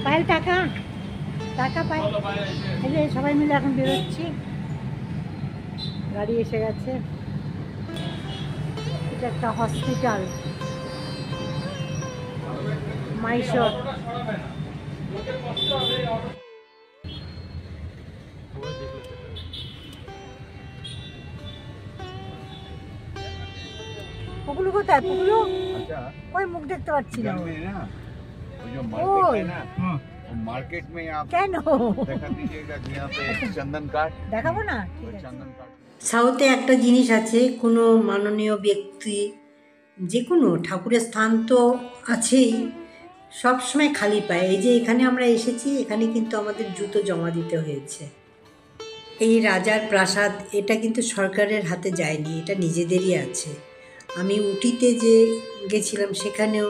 পায়েল টাকা টাকা পাই। এই যে সবাই মিলে এখন বেরোচ্ছি, গাড়ি এসে গেছে। এটা একটা হসপিটাল, মাইশোর। পুকুলু কোথায়? পুকুলু ওই মুখ দেখতে পাচ্ছি না। मार्केट में आप কেন दिखा दीजिएगा कि यहाँ पे चंदन काठ দেখাবো না? चंदन काठ। সাউথে একটা জিনিস আছে, কোনো মাননীয় ব্যক্তি যে কোনো ঠাকুরের স্থান তো আছেই, সবসময় খালি পায়। এই যে এখানে আমরা এসেছি, এখানে কিন্তু আমাদের জুতো জমা দিতে হয়েছে। এই রাজার প্রাসাদ, এটা কিন্তু সরকারের হাতে যায়নি, এটা নিজেদেরই আছে। আমি উটিতে যে গেছিলাম সেখানেও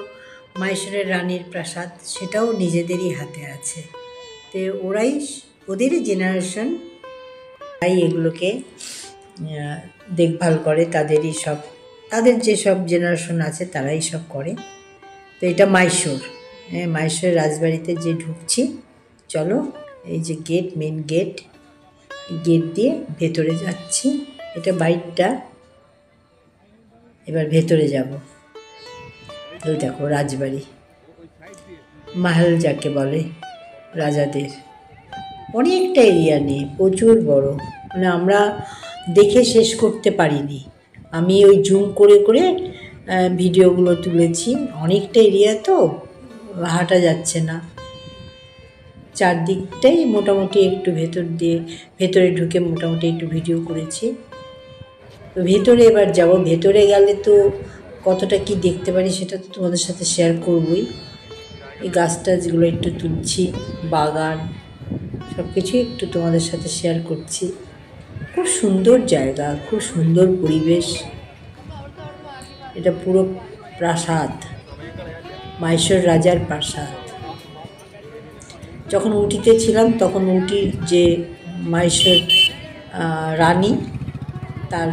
মাইশোরের রানীর প্রাসাদ, সেটাও নিজেদেরই হাতে আছে। তো ওরাই, ওদেরই জেনারেশন তাই এগুলোকে দেখভাল করে, তাদেরই সব, তাদের যেসব জেনারেশন আছে তারাই সব করে। তো এটা মাইশোর, মাইশোরের রাজবাড়িতে যে ঢুকছি, চলো এই যে গেট, মেন গেট, গেট দিয়ে ভেতরে যাচ্ছি। এটা বাইরটা, এবার ভেতরে যাব। ওই দেখো রাজবাড়ি, মাহল যাকে বলে রাজাদের, অনেকটা এরিয়া নিয়ে, প্রচুর বড়, মানে আমরা দেখে শেষ করতে পারিনি। আমি ওই জুম করে করে ভিডিওগুলো তুলেছি, অনেকটা এরিয়া তো হাঁটা যাচ্ছে না। চারদিকটাই মোটামুটি একটু ভেতর দিয়ে, ভেতরে ঢুকে মোটামুটি একটু ভিডিও করেছি। তো ভেতরে এবার যাব, ভেতরে গেলে তো কতটা কি দেখতে পারি সেটা তো তোমাদের সাথে শেয়ার করবই। এই গাছটা যেগুলো একটু তুলছি, বাগান, সব কিছুই একটু তোমাদের সাথে শেয়ার করছি। খুব সুন্দর জায়গা, খুব সুন্দর পরিবেশ। এটা পুরো প্রাসাদ, মাইশোর রাজার প্রাসাদ। যখন উটিতে ছিলাম তখন উটির যে মাইশোর রানী, তার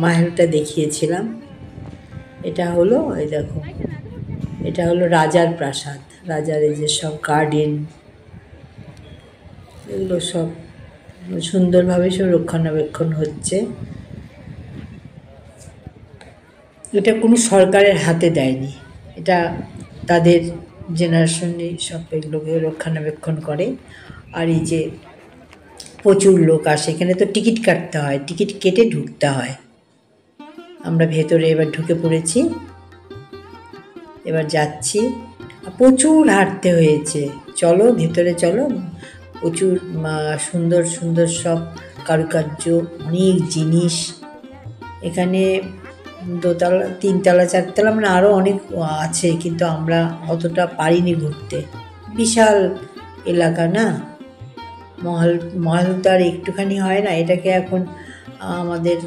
মাহেলটা দেখিয়েছিলাম। এটা হলো, এই দেখো, এটা হলো রাজার প্রাসাদ। রাজার এই যে সব গার্ডেন, এগুলো সব সুন্দরভাবে সব রক্ষণাবেক্ষণ হচ্ছে। এটা কোনো সরকারের হাতে দেয়নি, এটা তাদের জেনারেশনই সব এগুলোকে রক্ষণাবেক্ষণ করে। আর এই যে প্রচুর লোক আসে, এখানে তো টিকিট কাটতে হয়, টিকিট কেটে ঢুকতে হয়। আমরা ভেতরে এবার ঢুকে পড়েছি, এবার যাচ্ছি। প্রচুর হাঁটতে হয়েছে, চলো ভেতরে চলো। প্রচুর সুন্দর সুন্দর সব কারুকার্য, অনেক জিনিস এখানে। দোতলা, তিনতলা, চারতলা, মানে আরও অনেক আছে, কিন্তু আমরা অতটা পারিনি ঘুরতে। বিশাল এলাকা না, মহল তো আর একটুখানি হয় না। এটাকে এখন আমাদের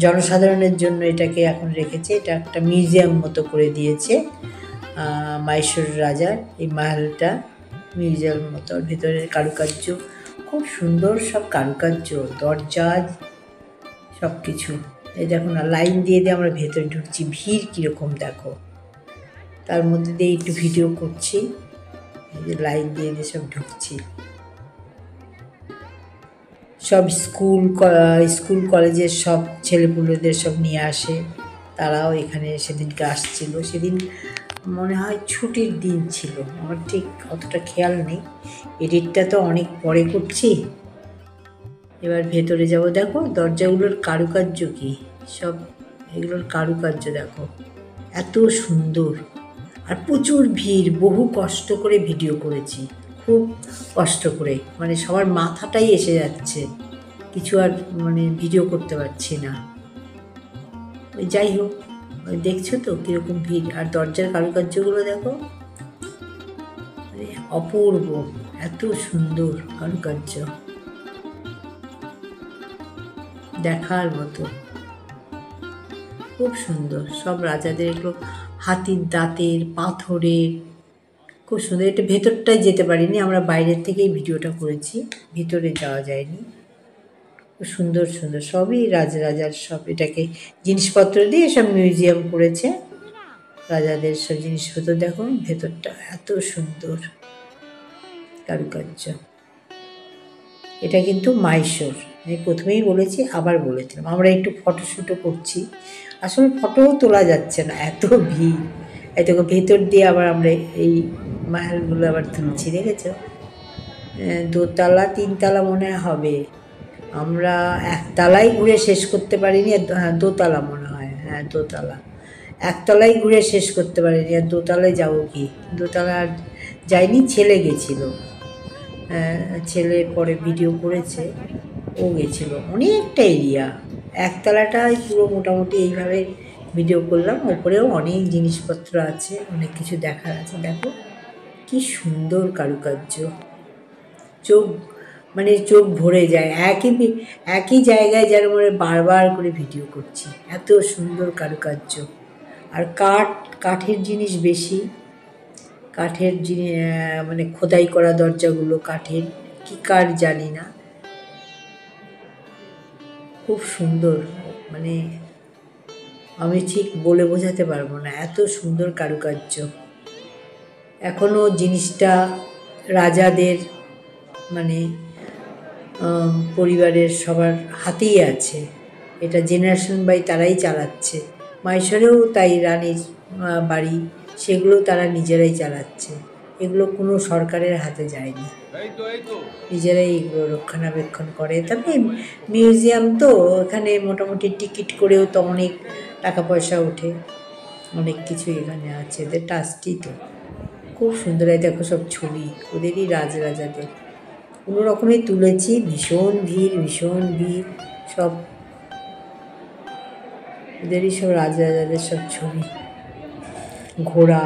জনসাধারণের জন্য এটাকে এখন রেখেছে, এটা একটা মিউজিয়াম মতো করে দিয়েছে। মাইশোর রাজার এই মহলটা মিউজিয়াম মতো, ভেতরের কারুকার্য খুব সুন্দর, সব কারুকার্য, দরজা, সব কিছু। এই দেখো না, লাইন দিয়ে দিয়ে আমরা ভেতরে ঢুকছি, ভিড় কীরকম দেখো। তার মধ্যে দিয়ে একটু ভিডিও করছি, এই যে লাইন দিয়ে দিয়ে সব ঢুকছি। সব স্কুল কলেজের সব ছেলেপুলেদের সব নিয়ে আসে, তারাও এখানে সেদিনকে আসছিল। সেদিন মনে হয় ছুটির দিন ছিল, আমার ঠিক অতটা খেয়াল নেই, এডিটটা তো অনেক পরে করছি। এবার ভেতরে যাব, দেখো দরজাগুলোর কারুকার্য কি, সব এগুলোর কারুকার্য দেখো, এত সুন্দর। আর প্রচুর ভিড়, বহু কষ্ট করে ভিডিও করেছি, খুব কষ্ট করে, মানে সবার মাথাটাই এসে যাচ্ছে, কিছু আর মানে ভিডিও করতে পারছি না। ওই যাই হোক, ওই দেখছো তো কীরকম ভিড়। আর দরজার কারুকার্যগুলো দেখো, অপূর্ব, এত সুন্দর কারুকার্য, দেখার মতো, খুব সুন্দর। সব রাজাদের এগুলো হাতির দাঁতের, পাথরের, খুব সুন্দর। এটা ভেতরটায় যেতে পারিনি, আমরা বাইরের থেকেই ভিডিওটা করেছি, ভিতরে যাওয়া যায়নি। খুব সুন্দর সুন্দর সবই রাজার সব, এটাকে জিনিসপত্র দিয়ে সব মিউজিয়াম করেছে, রাজাদের সব জিনিসপত্র। দেখো ভেতরটা এত সুন্দর, কারুকার্য। এটা কিন্তু মাইশোর, আমি প্রথমেই বলেছি, আবার বলেছিলাম। আমরা একটু ফটোশ্যুটও করছি, আসলে ফটোও তোলা যাচ্ছে না, এত ভিড়। এত ভেতর দিয়ে আবার আমরা এই মাহেলগুলো আবার তুলছি, দেখেছ? দোতলা তিনতলা মনে হবে, আমরা একতলাই ঘুরে শেষ করতে পারিনি। হ্যাঁ, দোতলা মনে হয়, হ্যাঁ দোতলা। একতলাই ঘুরে শেষ করতে পারিনি, আর দোতলায় যাবো কি? দোতলা আর যাইনি, ছেলে গেছিল। ছেলে পরে ভিডিও করেছে, ও গেছিল। অনেকটা এরিয়া, একতলাটাই পুরো মোটামুটি এইভাবে ভিডিও করলাম। ওপরেও অনেক জিনিসপত্র আছে, অনেক কিছু দেখার আছে। দেখো কি সুন্দর কারুকার্য, চোখ মানে চোখ ভরে যায়। একই জায়গায় যেন মানে বারবার করে ভিডিও করছি, এত সুন্দর কারুকার্য। আর কাঠের জিনিস বেশি, কাঠের জিনিস, মানে খোদাই করা দরজাগুলো কাঠের, কী কাঠ জানি না, খুব সুন্দর। মানে আমি ঠিক বলে বোঝাতে পারবো না, এত সুন্দর কারুকার্য। এখনও জিনিসটা রাজাদের মানে পরিবারের সবার হাতেই আছে, এটা জেনারেশন বাই তারাই চালাচ্ছে। মাইশোরেও তাই, রানীর বাড়ি, সেগুলো তারা নিজেরাই চালাচ্ছে, এগুলো কোনো সরকারের হাতে যায়নি, নিজেরাই এগুলো রক্ষণাবেক্ষণ করে। তারপরে মিউজিয়াম তো, এখানে মোটামুটি টিকিট করেও তো অনেক টাকা পয়সা ওঠে, অনেক কিছু এখানে আছে। এদের ট্রাস্টি তো খুব সুন্দর। এই দেখো সব ছবি ওদেরই, রাজরাজাদের কোনো রকমই তুলেছি। ভীষণ ভিড়, ভীষণ ভিড়, সব ওদেরই সব রাজরাজাদের সব ছবি। ঘোড়া,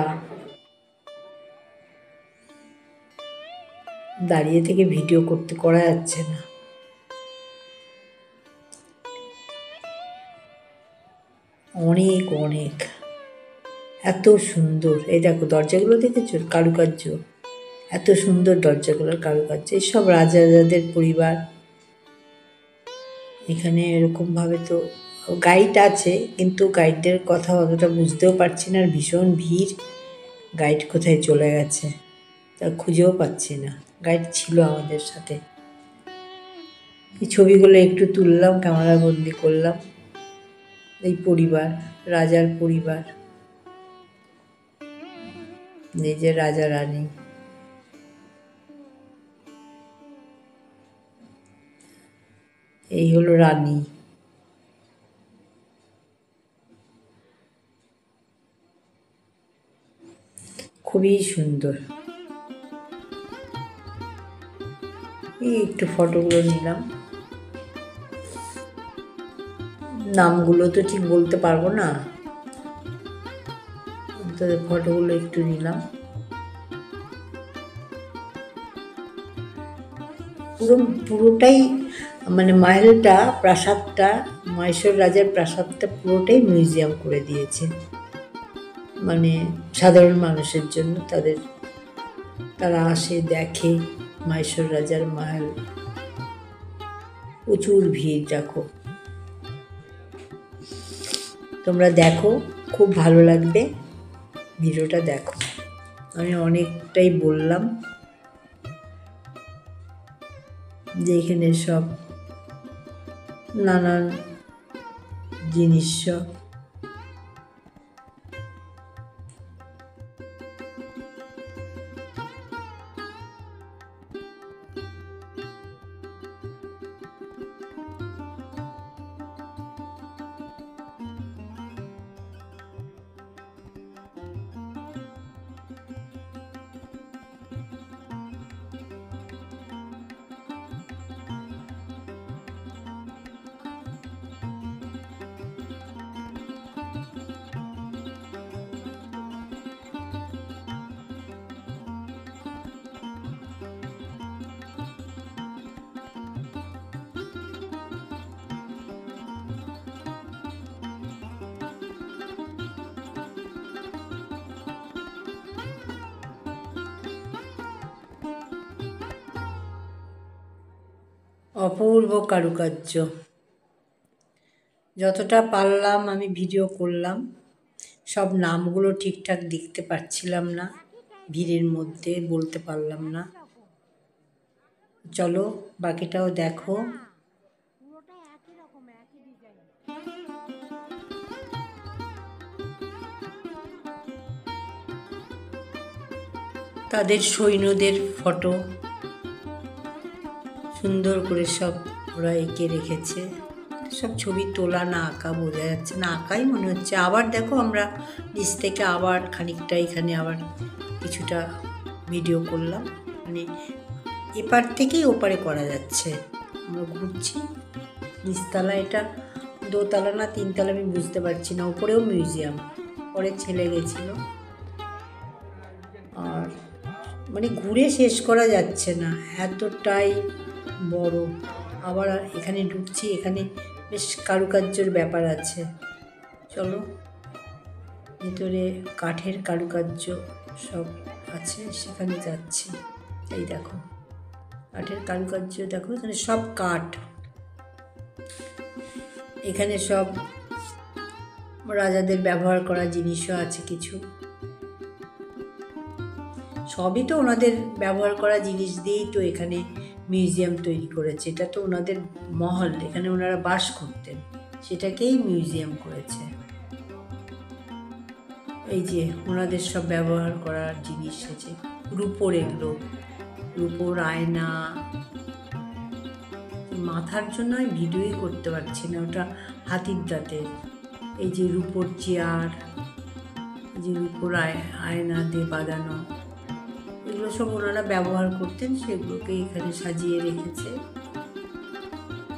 দাঁড়িয়ে থেকে ভিডিও করা যাচ্ছে না। অনেক অনেক, এত সুন্দর। এই দেখো দরজাগুলো দেখেছো, কারুকার্য, এত সুন্দর দরজাগুলোর কারুকার্য। এসব রাজাদের পরিবার। এখানে এরকমভাবে তো গাইড আছে, কিন্তু গাইডের কথা অতটা বুঝতেও পারছি না, আর ভীষণ ভিড়। গাইড কোথায় চলে গেছে তা খুঁজেও পাচ্ছি না। গাইড ছিল আমাদের সাথে। এই ছবিগুলো একটু তুললাম, ক্যামেরা বন্দি করলাম। এই পরিবার, রাজার পরিবার, এই যে রাজা রানী। এই হলো রানী। খুবই সুন্দর। এই একটু ফটোগুলো নিলাম, নামগুলো তো ঠিক বলতে পারবো না, তো ফটোগুলো একটু নিলাম। পুরোটাই মানে মাহেলটা, প্রাসাদটা, মাইশোর রাজার প্রাসাদটা পুরোটাই মিউজিয়াম করে দিয়েছে, মানে সাধারণ মানুষের জন্য। তারা আসে, দেখে মাইশোর রাজার মাহেল। প্রচুর ভিড়, দেখো, তোমরা দেখো, খুব ভালো লাগবে, ভিডিওটা দেখো। আমি অনেকটাই বললাম যে এখানে সব নানান জিনিস সব। অপূর্ব কারুকার্য। যতটা পারলাম আমি ভিডিও করলাম। সব নামগুলো ঠিকঠাক দেখতে পাচ্ছিলাম না, ভিড়ের মধ্যে বলতে পারলাম না। চলো বাকিটাও দেখো। পুরোটা একই রকম, একই ডিজাইন। তাদের সৈন্যদের ফটো সুন্দর করে সব ওরা এঁকে রেখেছে। সব ছবি তোলা না আঁকা বোঝা যাচ্ছে না, আঁকাই মনে হচ্ছে। আবার দেখো আমরা নিচ থেকে আবার খানিকটা এখানে আবার কিছুটা ভিডিও করলাম, মানে এপার থেকেই ওপারে করা যাচ্ছে। আমরা ঘুরছি নিচতলা, এটা দোতলা না তিনতলা আমি বুঝতে পারছি না, ওপরেও মিউজিয়াম। পরে ছেলে গেছিল, আর মানে ঘুরে শেষ করা যাচ্ছে না, এতটাই বড়। আবার এখানে ঢুকছি, এখানে বেশ কারুকার্যের ব্যাপার আছে। চলো ভিতরে কাঠের কারুকার্য সব আছে, সেখানে যাচ্ছি। এই দেখো কাঠের কারুকার্য, দেখো এখানে সব কাঠ। এখানে সব রাজাদের ব্যবহার করা জিনিসও আছে কিছু, সবই তো ওনাদের ব্যবহার করা জিনিস দিয়েই তো এখানে মিউজিয়াম তৈরি করেছে। এটা তো ওনাদের মহল, এখানে ওনারা বাস করতেন, সেটাকেই মিউজিয়াম করেছে। এই যে ওনাদের সব ব্যবহার করার জিনিস আছে, রূপোর, এগুলো রূপোর আয়না। মাথার জন্য আমি ভিডিওই করতে পারছি না, ওটা হাতির দাঁতের। এই যে রূপোর চেয়ার, এই যে রূপোর আয়না দিয়ে বাঁধানো, এগুলো সব ওনারা ব্যবহার করতেন, সেগুলোকে এখানে সাজিয়ে রেখেছে।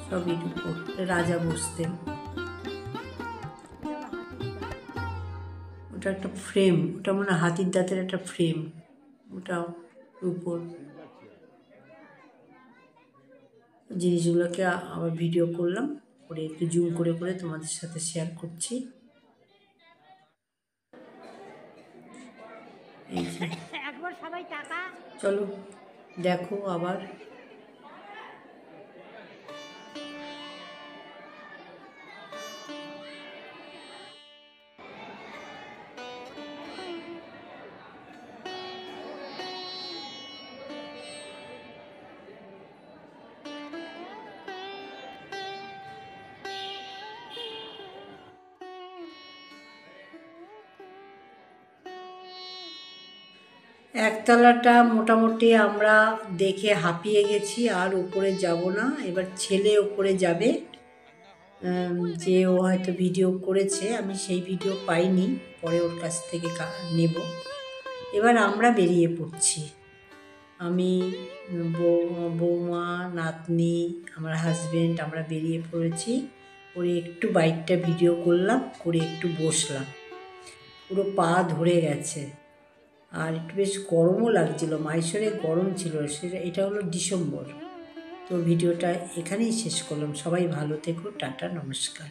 সবই রূপোর, রাজা বসতেন। ওটা একটা ফ্রেম, ওটা মনে হয় হাতির দাঁতের একটা ফ্রেম, ওটাও রূপোর। জিনিসগুলোকে আবার ভিডিও করলাম, করে একটু জুম করে করে তোমাদের সাথে শেয়ার করছি। এই যে একবার সবাই টাকা। চলো দেখো আবার। একতলাটা মোটামুটি আমরা দেখে হাঁপিয়ে গেছি, আর উপরে যাব না। এবার ছেলে উপরে যাবে, যে ও হয়তো ভিডিও করেছে, আমি সেই ভিডিও পাইনি, পরে ওর কাছ থেকে নেব। এবার আমরা বেরিয়ে পড়ছি, আমি বৌমা, নাতনি, আমার হাজব্যান্ড, আমরা বেরিয়ে পড়েছি। করে একটু বাইকটা ভিডিও করলাম, করে একটু বসলাম। পুরো পা ধরে গেছে, আর একটু বেশ গরমও লাগছিল, মাইশোরে গরম ছিল। এটা হলো ডিসেম্বর। তো ভিডিওটা এখানেই শেষ করলাম। সবাই ভালো থেকো, টাটা, নমস্কার।